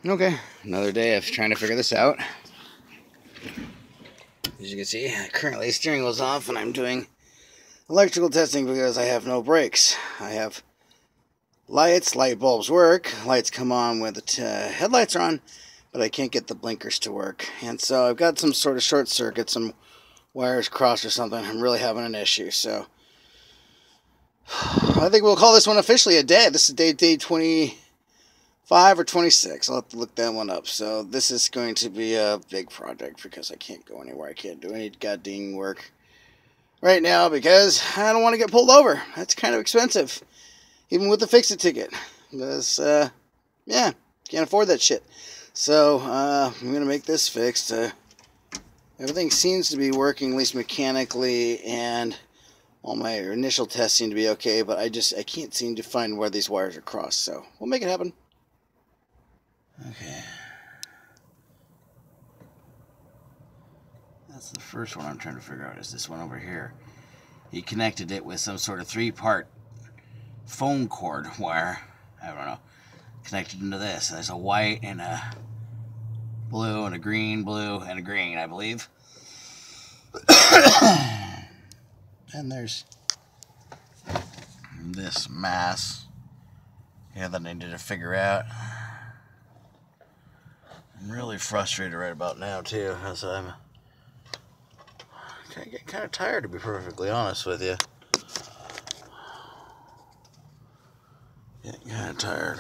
Okay, another day of trying to figure this out. As you can see, currently steering wheel's off and I'm doing electrical testing because I have no brakes. I have lights, light bulbs work, lights come on when the headlights are on, but I can't get the blinkers to work. And so I've got some sort of short circuit, some wires crossed or something. I'm really having an issue, so I think we'll call this one officially a day. This is day 25 or 26. I'll have to look that one up. So this is going to be a big project because I can't go anywhere. I can't do any goddamn work right now because I don't want to get pulled over. That's kind of expensive, even with the fix-it ticket. Because, yeah, can't afford that shit. So I'm going to make this fixed. Everything seems to be working, at least mechanically, and all my initial tests seem to be okay, but I can't seem to find where these wires are crossed, so we'll make it happen. Okay. That's the first one I'm trying to figure out, is this one over here. He connected it with some sort of 3-part phone cord wire, I don't know, connected into this. There's a white and a blue and a green, blue and a green, I believe. And there's this mass here that I need to figure out. I'm really frustrated right about now too, as I'm getting kind of tired, to be perfectly honest with you. Getting kind of tired.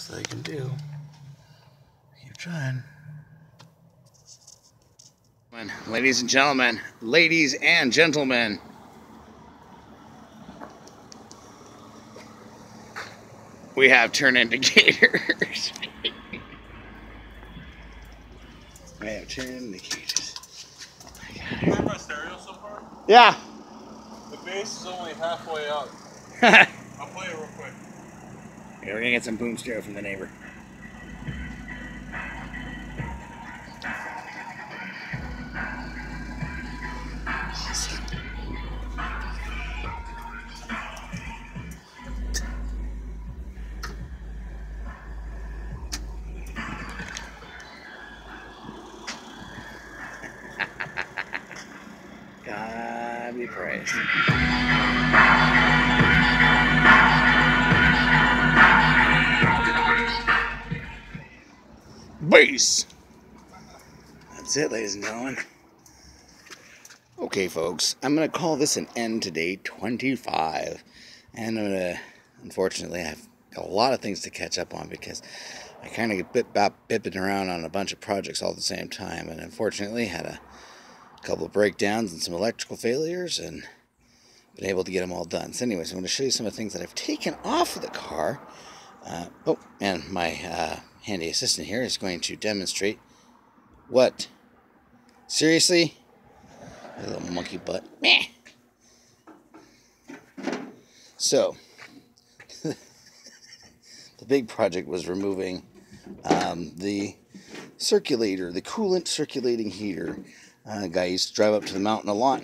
They can do. Keep trying. Ladies and gentlemen, we have turn indicators. We have turn indicators. Oh my God. You heard my stereo so far? Yeah. The bass is only halfway up. I'll play it real quick. Yeah, we're gonna get some boom stereo from the neighbor. God be praised. Bass! That's it, ladies and gentlemen. Okay, folks, I'm going to call this an end to day 25. And I'm going to, unfortunately, I have a lot of things to catch up on because I kind of get bipping around on a bunch of projects all at the same time. And unfortunately, had a couple of breakdowns and some electrical failures and been able to get them all done. So anyways, I'm going to show you some of the things that I've taken off of the car. Oh, and my handy assistant here is going to demonstrate what? Seriously? A little monkey butt. Meh. So, the big project was removing the circulator, the coolant circulating heater. Guy used to drive up to the mountain a lot.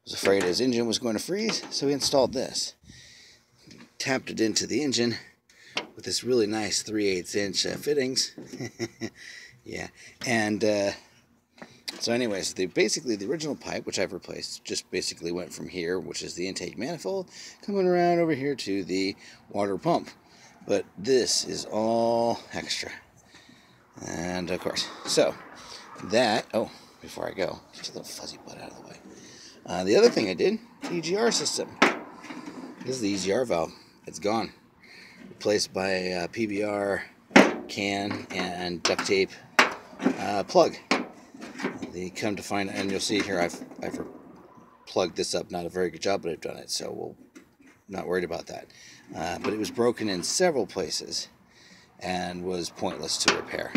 Was afraid his engine was going to freeze, so he installed this. Tapped it into the engine with this really nice 3/8 inch fittings. Yeah, and so anyways, basically the original pipe, which I've replaced, just basically went from here, which is the intake manifold, coming around over here to the water pump. But this is all extra. And of course, so that, oh, before I go, get your little fuzzy butt out of the way. The other thing I did, EGR system. This is the EGR valve. It's gone. Replaced by a PBR can and duct tape plug. They come to find, and you'll see here I've plugged this up. Not a very good job, but I've done it, so we'll not worried about that. But it was broken in several places and was pointless to repair.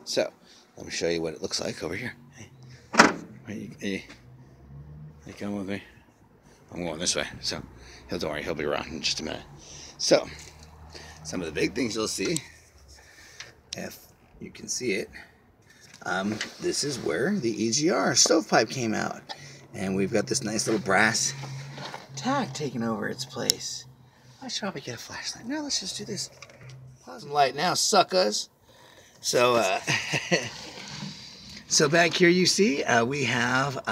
So let me show you what it looks like over here. Hey, come with me. I'm going this way, so don't worry, he'll be around in just a minute. So some of the big things you'll see if you can see it, this is where the EGR stovepipe came out. And we've got this nice little brass tag taking over its place. I should probably get a flashlight. No, let's just do this. Pause the light now, suckers. So, so back here you see we have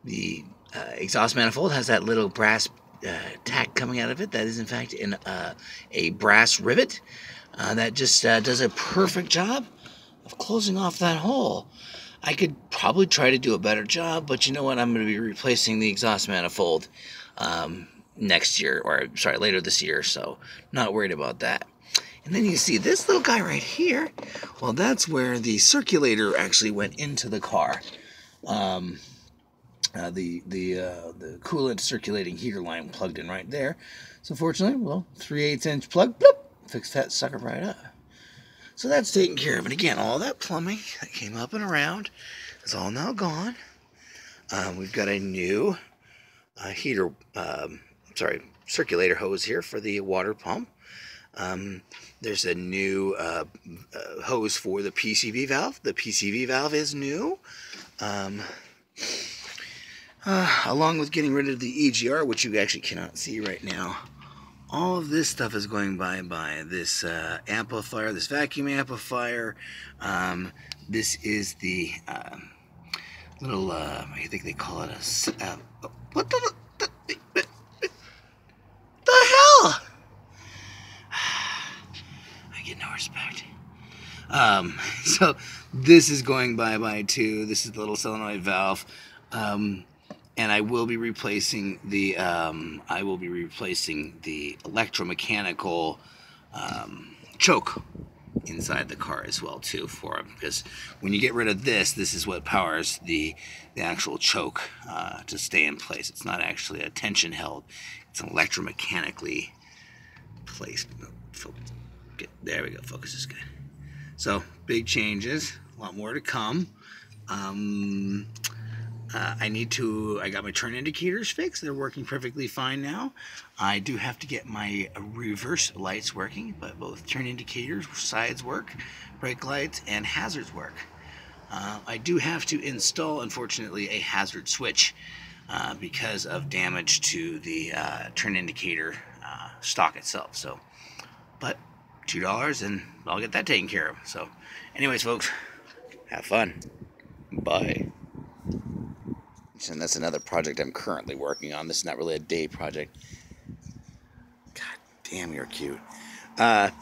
the exhaust manifold has that little brass tack coming out of it. That is in fact in a brass rivet that just does a perfect job of closing off that hole. I could probably try to do a better job, but you know what? I'm going to be replacing the exhaust manifold next year, or sorry, later this year, so not worried about that. And then you see this little guy right here. Well, that's where the circulator actually went into the car. The coolant circulating heater line plugged in right there. So fortunately, well, 3/8 inch plug, bloop, fixed that sucker right up. So that's taken care of. And again, all that plumbing that came up and around is all now gone. We've got a new circulator hose here for the water pump. There's a new hose for the PCV valve. The PCV valve is new. Along with getting rid of the EGR, which you actually cannot see right now. All of this stuff is going by this amplifier, this vacuum amplifier. This is the little, I think they call it a, what the hell? I get no respect. So this is going by too. This is the little solenoid valve. And I will be replacing the electromechanical choke inside the car as well too for them, because when you get rid of this is what powers the actual choke to stay in place. It's not actually a tension held. It's electromechanically placed. There we go. Focus is good. So big changes. A lot more to come. I got my turn indicators fixed. They're working perfectly fine now. I do have to get my reverse lights working, but both turn indicators, sides work, brake lights, and hazards work. I do have to install, unfortunately, a hazard switch because of damage to the turn indicator stock itself. So, but $2 and I'll get that taken care of. So, anyways, folks, have fun. Bye. And that's another project I'm currently working on. This is not really a day project. God damn, you're cute. I'm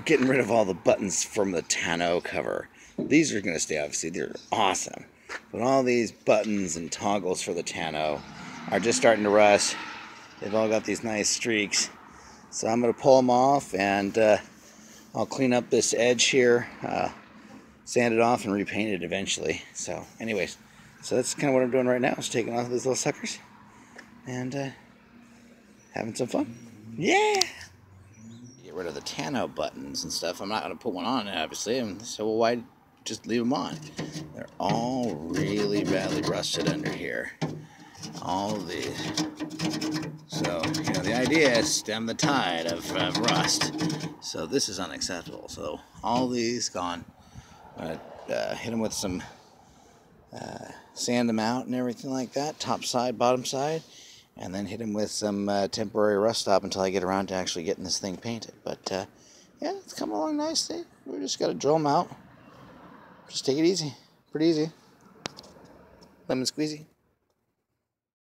getting rid of all the buttons from the tonneau cover. These are going to stay, obviously. They're awesome. But all these buttons and toggles for the tonneau are just starting to rust. They've all got these nice streaks. So I'm going to pull them off, and I'll clean up this edge here, sand it off, and repaint it eventually. So anyways. So that's kind of what I'm doing right now, is taking off these little suckers and having some fun. Yeah! Get rid of the tonneau buttons and stuff. I'm not going to put one on, obviously. And so, well, why just leave them on? They're all really badly rusted under here. All of these. So, you know, the idea is stem the tide of rust. So this is unacceptable. So all these gone. Hit them with some... sand them out and everything like that, top side, bottom side, and then hit them with some temporary rust stop until I get around to actually getting this thing painted. But yeah, it's coming along nicely. We just got to drill them out. Just take it easy. Pretty easy. Lemon squeezy.